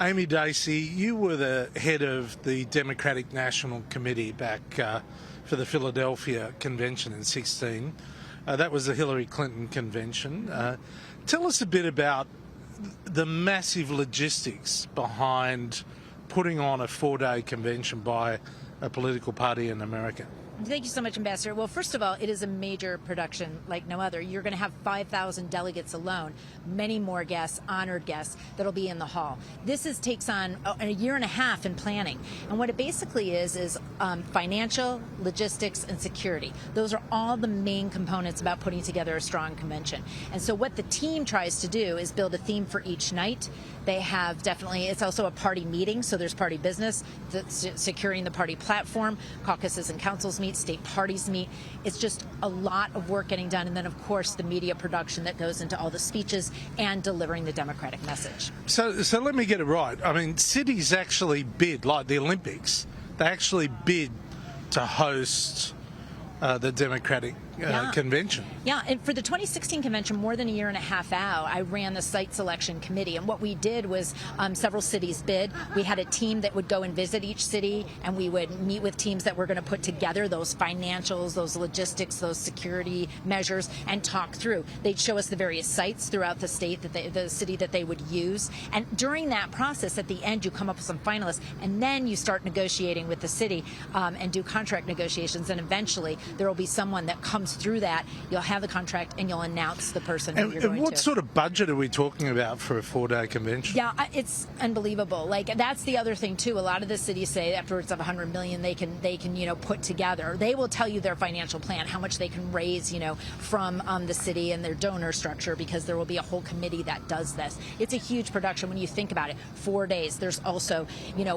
Amy Dacey, you were the head of the Democratic National Committee back for the Philadelphia Convention in 2016. That was the Hillary Clinton convention. Tell us a bit about the massive logistics behind putting on a 4-day convention by a political party in America. Thank you so much, Ambassador. Well, first of all, it is a major production like no other. You're going to have 5,000 delegates alone, many more guests, honored guests, that'll be in the hall. Takes on a year and a half in planning. And what it basically is financial, logistics, and security. Those are all the main components about putting together a strong convention. And so what the team tries to do is build a theme for each night. They have it's also a party meeting, so there's party business, securing the party platform, caucuses and councils meet, state parties meet. It's just a lot of work getting done. And then, of course, the media production that goes into all the speeches and delivering the Democratic message. So let me get it right. I mean, cities actually bid, like the Olympics, they actually bid to host the Democratic convention. Yeah, and for the 2016 convention, more than a year and a half out, I ran the site selection committee. And what we did was several cities bid. We had a team that would go and visit each city, and we would meet with teams that were going to put together those financials, those logistics, those security measures, and talk through. They'd show us the various sites throughout the state, the city that they would use. And during that process, at the end, you come up with some finalists, and then you start negotiating with the city and do contract negotiations. And eventually, there will be someone that comes through that. You'll have the contract and you'll announce the person who you're going to. And what sort of budget are we talking about for a 4-day convention? Yeah, it's unbelievable. Like, that's the other thing too. A lot of the cities say afterwards of $100 million they can put together. They will tell you their financial plan, how much they can raise from the city and their donor structure, because there will be a whole committee that does this. It's a huge production when you think about it. 4 days. There's also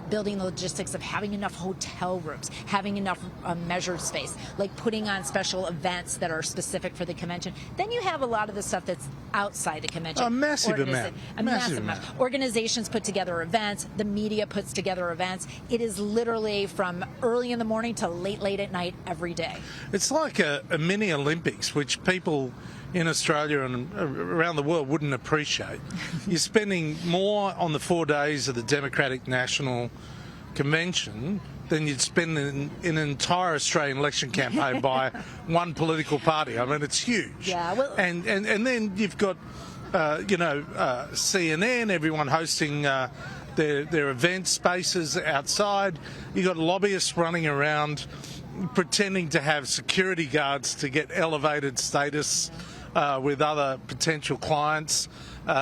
building the logistics of having enough hotel rooms, having enough measured space, like putting on special events that are specific for the convention. Then you have a lot of the stuff that's outside the convention. A massive amount. Organizations put together events. The media puts together events. It is literally from early in the morning to late at night every day. It's like a mini Olympics, which people in Australia and around the world wouldn't appreciate. You're spending more on the 4 days of the Democratic National Convention than you'd spend in an entire Australian election campaign by one political party. I mean, it's huge. Yeah. Well, and then you've got CNN, everyone hosting their event spaces outside. You've got lobbyists running around pretending to have security guards to get elevated status with other potential clients.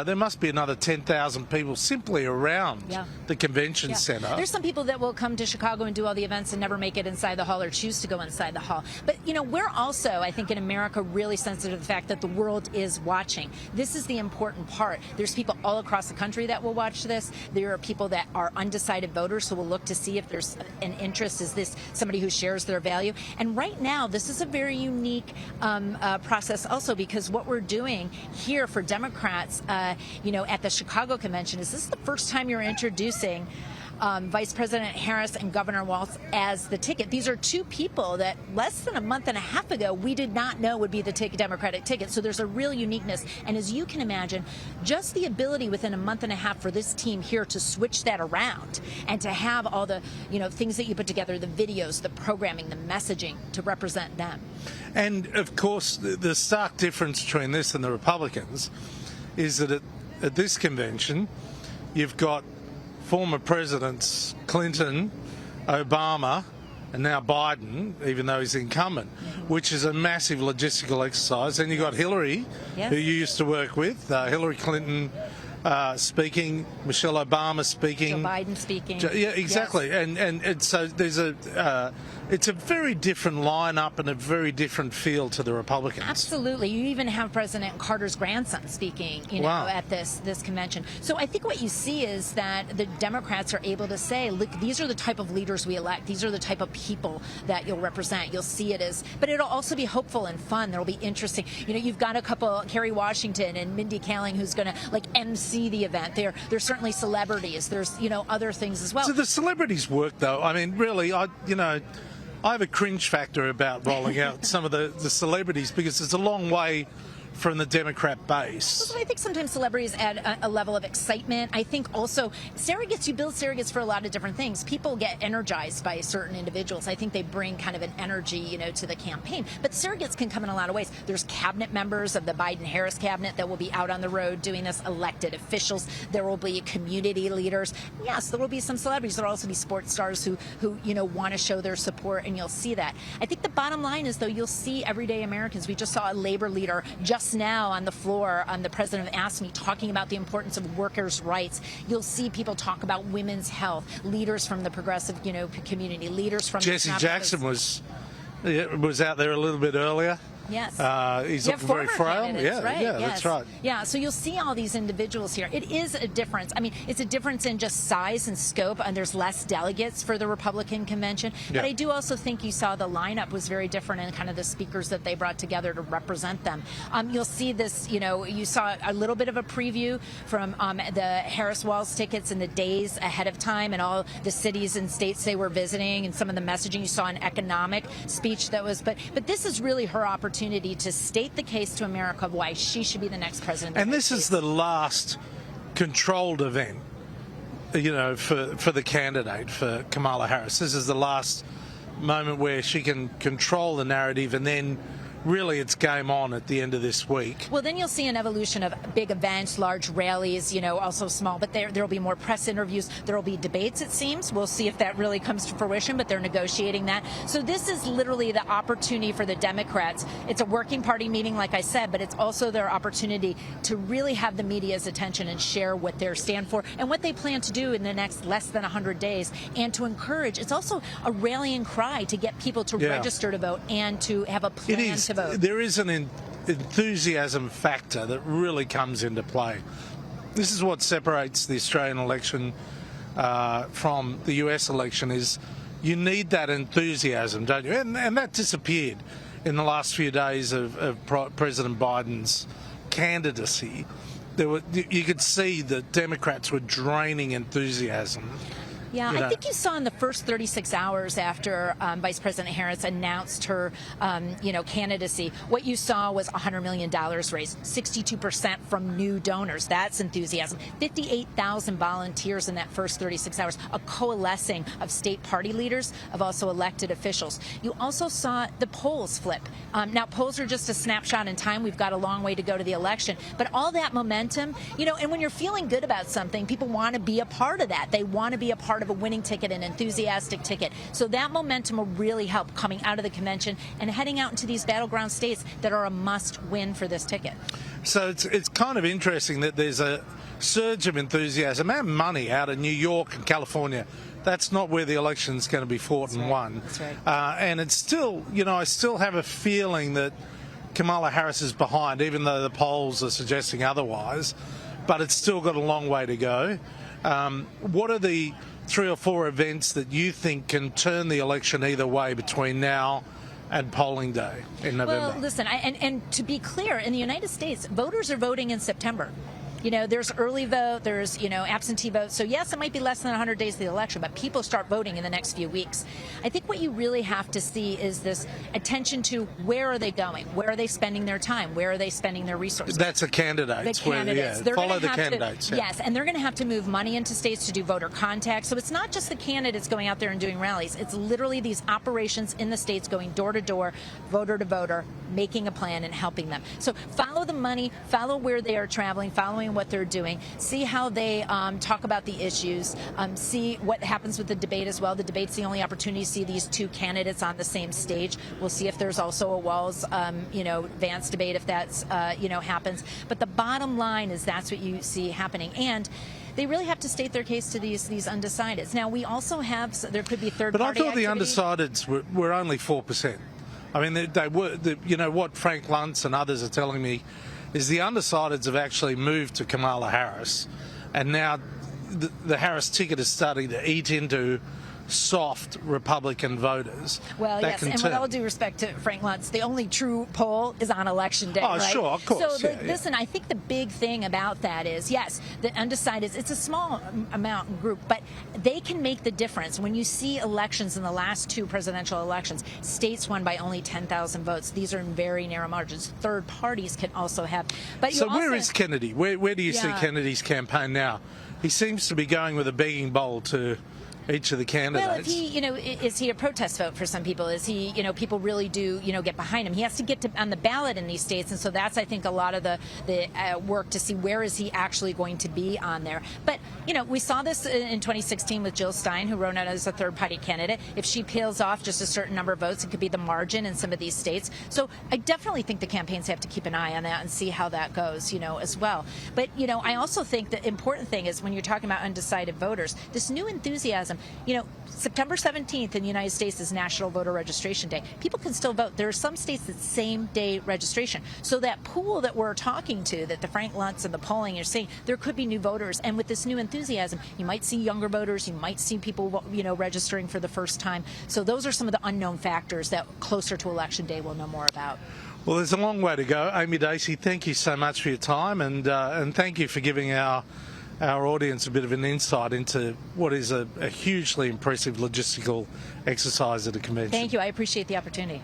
There must be another 10,000 people simply around the convention centre. There's some people that will come to Chicago and do all the events and never make it inside the hall or choose to go inside the hall. But, we're also, I think, in America really sensitive to the fact that the world is watching. This is the important part. There's people all across the country that will watch this. There are people that are undecided voters who will look to see if there's an interest. Is this somebody who shares their value? And right now, this is a very unique process also, because what we're doing here for Democrats at the Chicago convention is this is the first time you're introducing Vice President Harris and Governor Walz as the ticket. These are two people that less than a month and a half ago we did not know would be the Democratic ticket. So there's a real uniqueness. And as you can imagine, just the ability within a month and a half for this team here to switch that around and to have all the things that you put together, the videos, the programming, the messaging to represent them. And of course, the stark difference between this and the Republicans is that at this convention, you've got former presidents Clinton, Obama, and now Biden, even though he's incumbent, which is a massive logistical exercise. And you've got Hillary, who you used to work with, Hillary Clinton speaking, Michelle Obama speaking, Joe Biden speaking. Yeah, exactly. Yes. And so there's it's a very different lineup and a very different feel to the Republicans. Absolutely. You even have President Carter's grandson speaking, at this convention. So I think what you see is that the Democrats are able to say, look, these are the type of leaders we elect. These are the type of people that you'll represent. You'll see it as, but it'll also be hopeful and fun. There'll be interesting. You've got a couple, Kerry Washington and Mindy Kaling, who's going to MC the event. There's certainly celebrities. There's other things as well. So the celebrities work, though. I mean, really, I have a cringe factor about rolling out some of the celebrities, because it's a long way from the Democrat base. So I think sometimes celebrities add a level of excitement. I think also surrogates, you build surrogates for a lot of different things. People get energized by certain individuals. I think they bring kind of an energy, you know, to the campaign. But surrogates can come in a lot of ways. There's cabinet members of the Biden-Harris cabinet that will be out on the road doing this, elected officials. There will be community leaders. Yes, there will be some celebrities. There will also be sports stars who you know, want to show their support, and you'll see that. I think the bottom line is, though, you'll see everyday Americans. We just saw a labor leader just now on the floor, the president of AFSCME, talking about the importance of workers' rights. You'll see people talk about women's health, leaders from the progressive, you know, community, leaders from Jesse Jackson was out there a little bit earlier. Yes. He's looking very frail. Yeah, right. yeah, yes. That's right. Yeah, so you'll see all these individuals here. It is a difference. I mean, it's a difference in just size and scope, and there's less delegates for the Republican convention. Yeah. But I do also think you saw the lineup was very different in kind of the speakers that they brought together to represent them. You'll see this, you know, you saw a little bit of a preview from the Harris Walls tickets in the days ahead of time and all the cities and states they were visiting and some of the messaging. You saw an economic speech that was, but this is really her opportunity to state the case to America of why she should be the next president. And this is the last controlled event, you know, for the candidate, for Kamala Harris. This is the last moment where she can control the narrative, and then really it's game on at the end of this week. Well, then you'll see an evolution of big events, large rallies, you know, also small, but there'll be more press interviews. There'll be debates, it seems. We'll see if that really comes to fruition, but they're negotiating that. So this is literally the opportunity for the Democrats. It's a working party meeting, like I said, but it's also their opportunity to really have the media's attention and share what they stand for and what they plan to do in the next less than 100 days, and to encourage. It's also a rallying cry to get people to register to vote and to have a plan to vote. There is an enthusiasm factor that really comes into play. This is what separates the Australian election from the US election, is you need that enthusiasm, don't you? And that disappeared in the last few days of President Biden's candidacy. You could see that Democrats were draining enthusiasm. Yeah, I think you saw in the first 36 hours after Vice President Harris announced her, candidacy, what you saw was $100 million raised, 62% from new donors. That's enthusiasm. 58,000 volunteers in that first 36 hours, a coalescing of state party leaders, of also elected officials. You also saw the polls flip. Now, polls are just a snapshot in time. We've got a long way to go to the election. But all that momentum, you know, and when you're feeling good about something, people want to be a part of that. They want to be a part of a winning ticket, an enthusiastic ticket. So that momentum will really help coming out of the convention and heading out into these battleground states that are a must-win for this ticket. So it's kind of interesting that there's a surge of enthusiasm and money out of New York and California. That's not where the election's going to be fought and won. That's right. And it's still, you know, I still have a feeling that Kamala Harris is behind, even though the polls are suggesting otherwise. But it's still got a long way to go. What are the 3 or 4 events that you think can turn the election either way between now and polling day in November? Well, listen, and to be clear, in the United States, voters are voting in September. You know, there's early vote, there's, you know, absentee vote. So, yes, it might be less than 100 days of the election, but people start voting in the next few weeks. I think what you really have to see is this attention to where are they going? Where are they spending their time? Where are they spending their resources? That's the candidates. The candidates. Yeah, follow the candidates. Yes, and they're going to have to move money into states to do voter contact. So it's not just the candidates going out there and doing rallies. It's literally these operations in the states going door to door, voter to voter, making a plan and helping them. So follow the money, follow where they are traveling, following what they're doing, see how they talk about the issues, see what happens with the debate as well. The debate's the only opportunity to see these two candidates on the same stage. We'll see if there's also a Walls, Vance debate, if that's, happens. But the bottom line is that's what you see happening. And they really have to state their case to these undecideds. Now, we also have, there could be third-party activity. But I thought the undecideds were only 4%. I mean, they were, what Frank Luntz and others are telling me is the undecideds have actually moved to Kamala Harris, and now the Harris ticket is starting to eat into soft Republican voters. Well, that yes, can and turn. with all due respect to Frank Luntz, the only true poll is on Election Day, Oh, right? sure, of course. So, yeah, yeah. listen, I think the big thing about that is, yes, the undecideds, it's a small amount group, but they can make the difference. When you see elections in the last two presidential elections, states won by only 10,000 votes. These are in very narrow margins. Third parties can also have. But you So also, where is Kennedy? Where do you see Yeah. Kennedy's campaign now? He seems to be going with a begging bowl to each of the candidates. Well, if he, is he a protest vote for some people? Is he, people really do, get behind him? He has to get on the ballot in these states, and so that's, I think, a lot of the work to see where is he actually going to be on there. But, we saw this in 2016 with Jill Stein, who ran out as a third-party candidate. If she peels off just a certain number of votes, it could be the margin in some of these states. So I definitely think the campaigns have to keep an eye on that and see how that goes, as well. But, I also think the important thing is when you're talking about undecided voters, this new enthusiasm. September 17th in the United States is National Voter Registration Day. People can still vote. There are some states that same day registration. So that pool that we're talking to, that the Frank Luntz and the polling are saying, there could be new voters. And with this new enthusiasm, you might see younger voters. You might see people, registering for the first time. So those are some of the unknown factors that closer to Election Day we'll know more about. Well, there's a long way to go. Amy Dacey, thank you so much for your time, and thank you for giving our audience a bit of an insight into what is a hugely impressive logistical exercise at a convention. Thank you. I appreciate the opportunity.